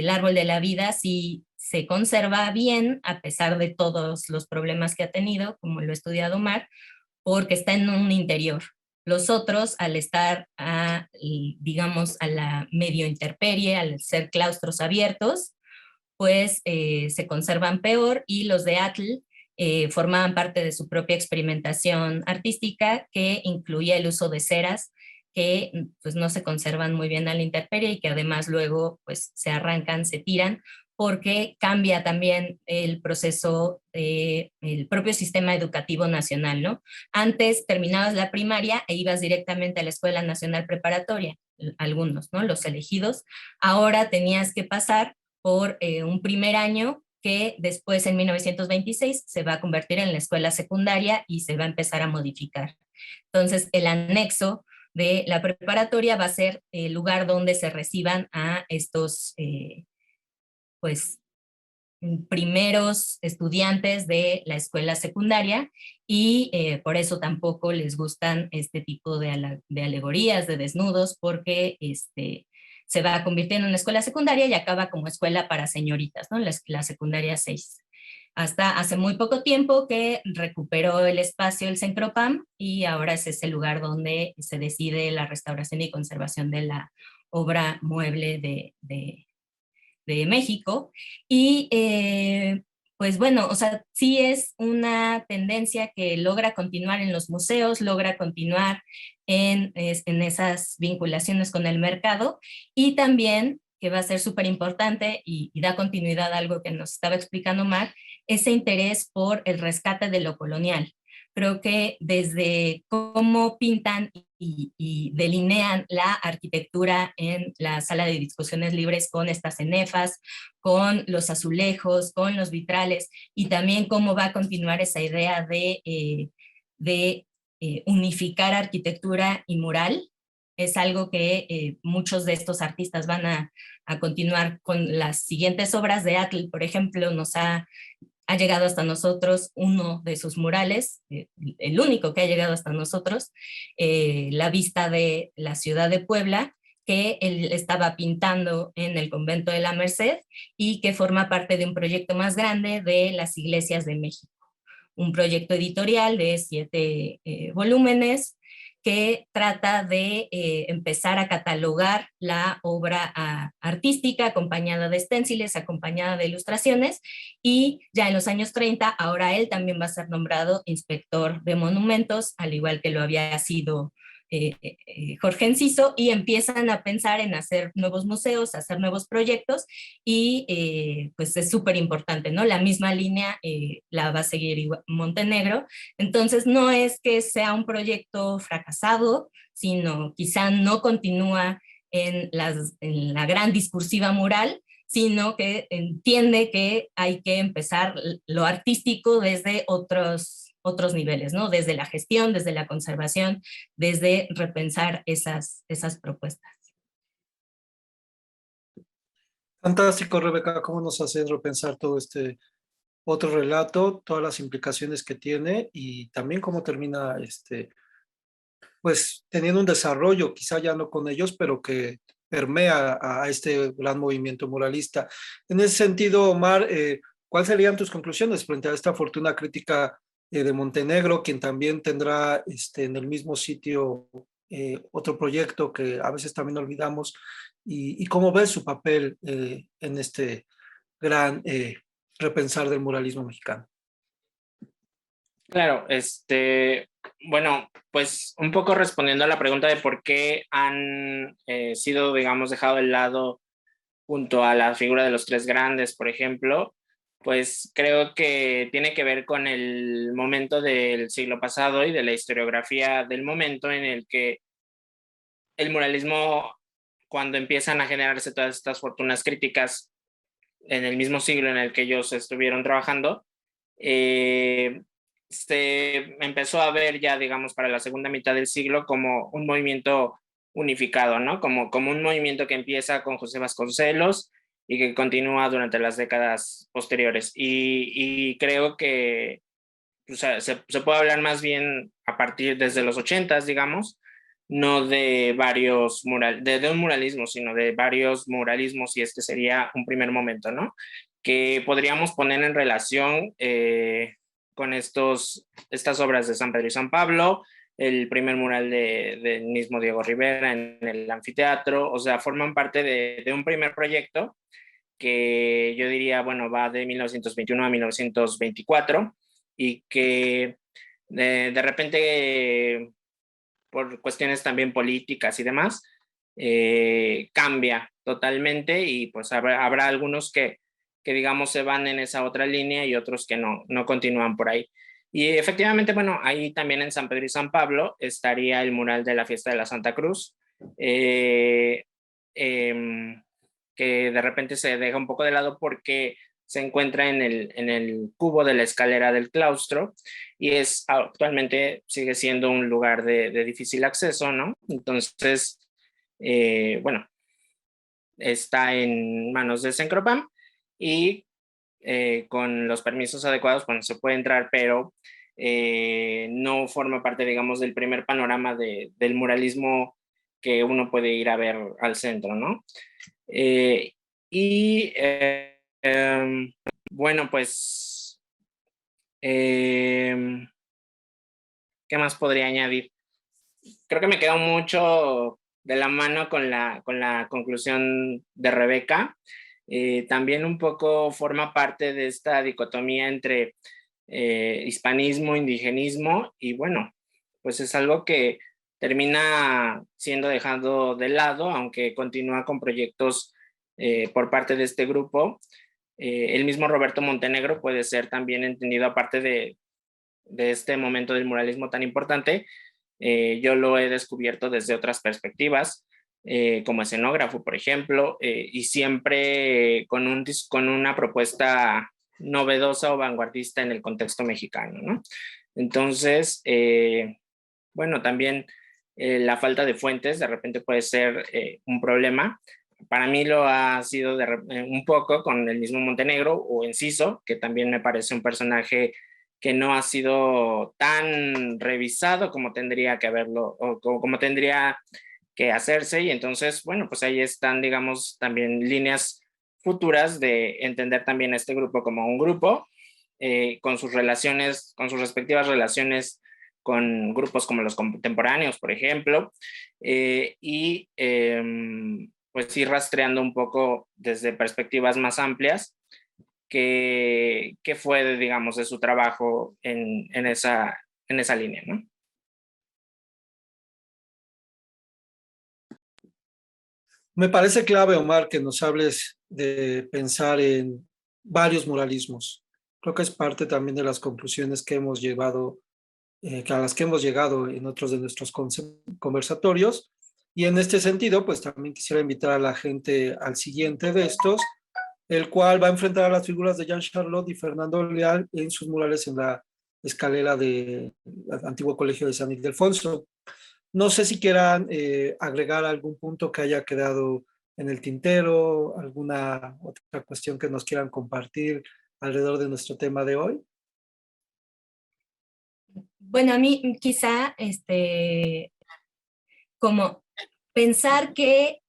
Speaker 2: árbol de la vida sí se conserva bien a pesar de todos los problemas que ha tenido, como lo ha estudiado Omar, porque está en un interior. Los otros, al estar digamos, a la medio intemperie, al ser claustros abiertos, pues se conservan peor, y los de Atl formaban parte de su propia experimentación artística, que incluía el uso de ceras que pues no se conservan muy bien a la intemperie y que además luego pues se arrancan, se tiran, porque cambia también el proceso del propio sistema educativo nacional, ¿no? Antes terminabas la primaria e ibas directamente a la Escuela Nacional Preparatoria, algunos, ¿no? Los elegidos. Ahora tenías que pasar por un primer año que después, en 1926, se va a convertir en la escuela secundaria y se va a empezar a modificar. Entonces, el anexo de la preparatoria va a ser el lugar donde se reciban a estos, pues, primeros estudiantes de la escuela secundaria, y por eso tampoco les gustan este tipo de alegorías, de desnudos, porque se va a convertir en una escuela secundaria y acaba como escuela para señoritas, ¿no? La secundaria 6. hasta hace muy poco tiempo que recuperó el espacio el Cencropam y ahora es ese lugar donde se decide la restauración y conservación de la obra mueble de México. Y pues bueno, o sea, sí es una tendencia que logra continuar en los museos, logra continuar en esas vinculaciones con el mercado y también, que va a ser súper importante y da continuidad a algo que nos estaba explicando Marc, ese interés por el rescate de lo colonial. Creo que desde cómo pintan y delinean la arquitectura en la sala de discusiones libres con estas cenefas, con los azulejos, con los vitrales, y también cómo va a continuar esa idea de unificar arquitectura y mural. Es algo que muchos de estos artistas van a continuar con las siguientes obras de Atl, por ejemplo, ha llegado hasta nosotros uno de sus murales, el único que ha llegado hasta nosotros, la vista de la ciudad de Puebla, que él estaba pintando en el convento de la Merced y que forma parte de un proyecto más grande de las iglesias de México. Un proyecto editorial de 7 volúmenes que trata de empezar a catalogar la obra artística acompañada de esténciles, acompañada de ilustraciones, y ya en los años 30, ahora él también va a ser nombrado inspector de monumentos, al igual que lo había sido Jorge Enciso, y empiezan a pensar en hacer nuevos museos, hacer nuevos proyectos, y pues es súper importante, ¿no? La misma línea la va a seguir Montenegro. Entonces no es que sea un proyecto fracasado, sino quizá no continúa en la gran discursiva mural, sino que entiende que hay que empezar lo artístico desde otros niveles, ¿no? Desde la gestión, desde la conservación, desde repensar esas propuestas.
Speaker 1: Fantástico, Rebeca, cómo nos hace repensar todo este otro relato, todas las implicaciones que tiene y también cómo termina pues teniendo un desarrollo, quizá ya no con ellos, pero que permea a este gran movimiento muralista. En ese sentido, Omar, ¿cuáles serían tus conclusiones frente a esta fortuna crítica de Montenegro, quien también tendrá en el mismo sitio otro proyecto que a veces también olvidamos, y cómo ves su papel en este gran repensar del muralismo mexicano?
Speaker 3: Claro, bueno, pues un poco respondiendo a la pregunta de por qué han sido, digamos, dejado de lado junto a la figura de los tres grandes, por ejemplo, pues creo que tiene que ver con el momento del siglo pasado y de la historiografía del momento en el que el muralismo, cuando empiezan a generarse todas estas fortunas críticas en el mismo siglo en el que ellos estuvieron trabajando, se empezó a ver ya, digamos, para la segunda mitad del siglo como un movimiento unificado, ¿no? Como un movimiento que empieza con José Vasconcelos y que continúa durante las décadas posteriores. Y creo que o sea, se puede hablar más bien a partir desde los 80s, digamos, no de de un muralismo, sino de varios muralismos, y este sería un primer momento, ¿no? Que podríamos poner en relación con estas obras de San Pedro y San Pablo, el primer mural del mismo Diego Rivera en el anfiteatro, o sea, forman parte de un primer proyecto que yo diría, bueno, va de 1921 a 1924 y que de repente, por cuestiones también políticas y demás, cambia totalmente y pues habrá algunos que, digamos, se van en esa otra línea y otros que no continúan por ahí. Y efectivamente, bueno, ahí también en San Pedro y San Pablo estaría el mural de la fiesta de la Santa Cruz, eh, eh, que de repente se deja un poco de lado porque se encuentra en el cubo de la escalera del claustro y actualmente sigue siendo un lugar de difícil acceso, ¿no? Entonces, bueno, está en manos de Cencropam y con los permisos adecuados, bueno, se puede entrar, pero no forma parte, digamos, del primer panorama del muralismo que uno puede ir a ver al centro, ¿no? Eh, y bueno, pues ¿Qué más podría añadir? Creo que me quedo mucho de la mano con la conclusión de Rebeca. También un poco forma parte de esta dicotomía entre hispanismo, indigenismo, y bueno, pues es algo que termina siendo dejado de lado, aunque continúa con proyectos por parte de este grupo. El mismo Roberto Montenegro puede ser también entendido aparte de este momento del muralismo tan importante. Yo lo he descubierto desde otras perspectivas, como escenógrafo, por ejemplo, y siempre con una propuesta novedosa o vanguardista en el contexto mexicano, ¿no? Entonces, bueno, también la falta de fuentes de repente puede ser un problema. Para mí lo ha sido un poco con el mismo Montenegro o Enciso, que también me parece un personaje que no ha sido tan revisado como tendría que haberlo o como tendría que hacerse, y entonces, bueno, pues ahí están, digamos, también líneas futuras de entender también a este grupo como un grupo, con sus relaciones, con sus respectivas relaciones con grupos como los contemporáneos, por ejemplo, y pues ir rastreando un poco desde perspectivas más amplias qué fue, digamos, de su trabajo en esa línea, ¿no?
Speaker 1: Me parece clave, Omar, que nos hables de pensar en varios muralismos. Creo que es parte también de las conclusiones que hemos llevado, a las que hemos llegado en otros de nuestros conversatorios. Y en este sentido, pues también quisiera invitar a la gente al siguiente de estos, el cual va a enfrentar a las figuras de Jean Charlotte y Fernando Leal en sus murales en la escalera del antiguo colegio de San Ildefonso. No sé si quieran agregar algún punto que haya quedado en el tintero, alguna otra cuestión que nos quieran compartir alrededor de nuestro tema de hoy.
Speaker 2: Bueno, a mí quizá como pensar que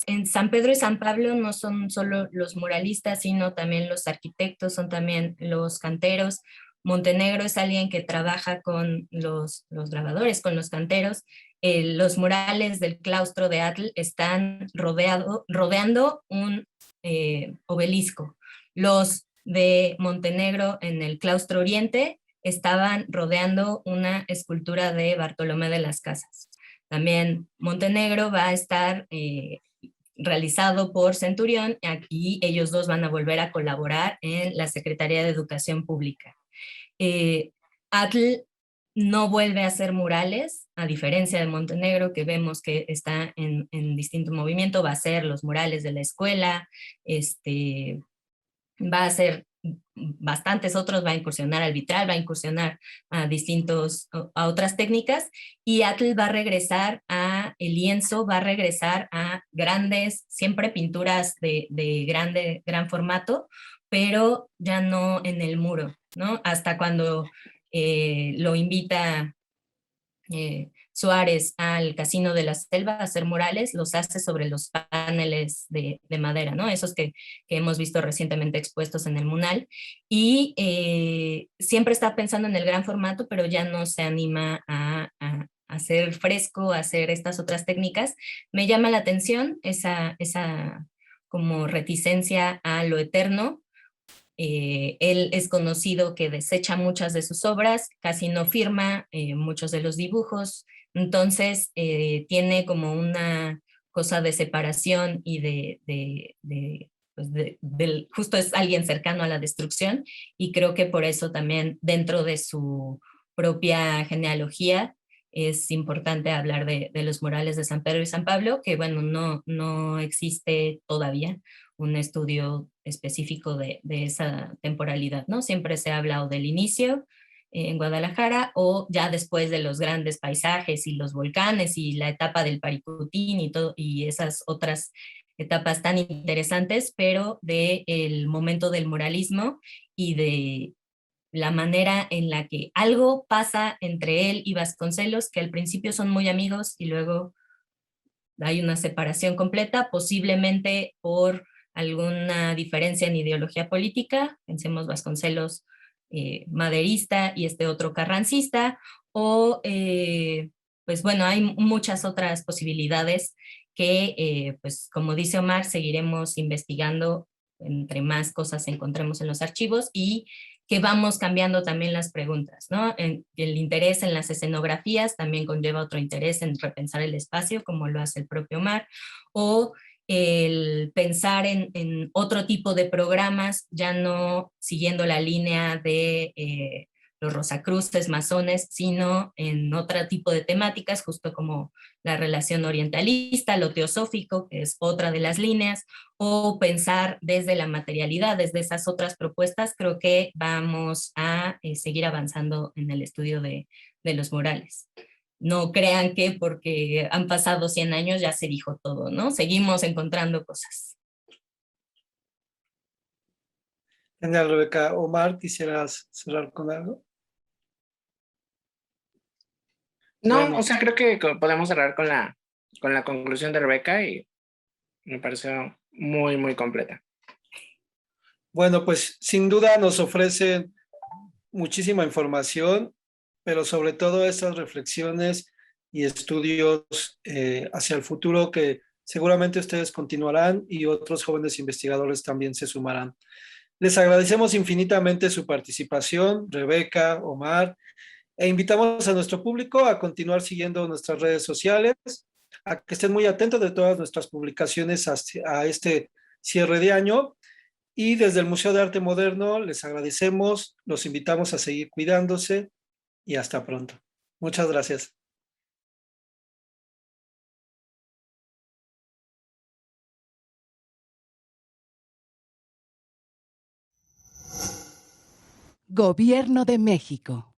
Speaker 2: en San Pedro y San Pablo no son solo los muralistas, sino también los arquitectos, son también los canteros. Montenegro es alguien que trabaja con los grabadores, con los canteros. Los murales del claustro de Atl están rodeando un obelisco. Los de Montenegro en el claustro oriente estaban rodeando una escultura de Bartolomé de las Casas. También Montenegro va a estar realizado por Centurión, y ellos dos van a volver a colaborar en la Secretaría de Educación Pública. Atl no vuelve a hacer murales, a diferencia de Montenegro, que vemos que está en distinto movimiento, va a hacer los murales de la escuela, va a hacer bastantes otros, va a incursionar al vitral, va a incursionar a otras técnicas, y Atl va a regresar a el lienzo, va a regresar a grandes, siempre pinturas de gran formato, pero ya no en el muro, ¿no? Hasta cuando lo invita Suárez al Casino de la Selva a hacer murales, los hace sobre los paneles de madera, ¿no? Esos que hemos visto recientemente expuestos en el MUNAL, y siempre está pensando en el gran formato, pero ya no se anima a hacer fresco, a hacer estas otras técnicas. Me llama la atención esa como reticencia a lo eterno. Él es conocido que desecha muchas de sus obras, casi no firma muchos de los dibujos, entonces tiene como una cosa de separación y pues justo es alguien cercano a la destrucción, y creo que por eso también dentro de su propia genealogía es importante hablar de los murales de San Pedro y San Pablo, que bueno, no existe todavía un estudio específico de esa temporalidad, ¿no? Siempre se ha hablado del inicio en Guadalajara, o ya después de los grandes paisajes y los volcanes y la etapa del Paricutín y todo, y esas otras etapas tan interesantes, pero del momento del muralismo y de la manera en la que algo pasa entre él y Vasconcelos, que al principio son muy amigos y luego hay una separación completa, posiblemente por alguna diferencia en ideología política. Pensemos, Vasconcelos maderista y este otro carrancista, o pues bueno, hay muchas otras posibilidades que, pues como dice Omar, seguiremos investigando entre más cosas encontremos en los archivos y que vamos cambiando también las preguntas, ¿no? El interés en las escenografías también conlleva otro interés en repensar el espacio, como lo hace el propio Omar, o el pensar en otro tipo de programas, ya no siguiendo la línea de los Rosacruces, masones, sino en otro tipo de temáticas, justo como la relación orientalista, lo teosófico, que es otra de las líneas, o pensar desde la materialidad, desde esas otras propuestas. Creo que vamos a seguir avanzando en el estudio de los murales. No crean que porque han pasado 100 años ya se dijo todo, ¿no? Seguimos encontrando cosas.
Speaker 1: Genial, Rebeca. Omar, ¿quisieras cerrar con algo?
Speaker 3: No,
Speaker 1: Bueno,
Speaker 3: o sea, creo que podemos cerrar con la conclusión de Rebeca y me pareció muy, muy completa.
Speaker 1: bueno, pues sin duda nos ofrecen muchísima información, pero sobre todo estas reflexiones y estudios hacia el futuro que seguramente ustedes continuarán y otros jóvenes investigadores también se sumarán. Les agradecemos infinitamente su participación, Rebeca, Omar, e invitamos a nuestro público a continuar siguiendo nuestras redes sociales, a que estén muy atentos de todas nuestras publicaciones a este cierre de año. Y desde el Museo de Arte Moderno les agradecemos, los invitamos a seguir cuidándose y hasta pronto. Muchas gracias.
Speaker 4: Gobierno de México.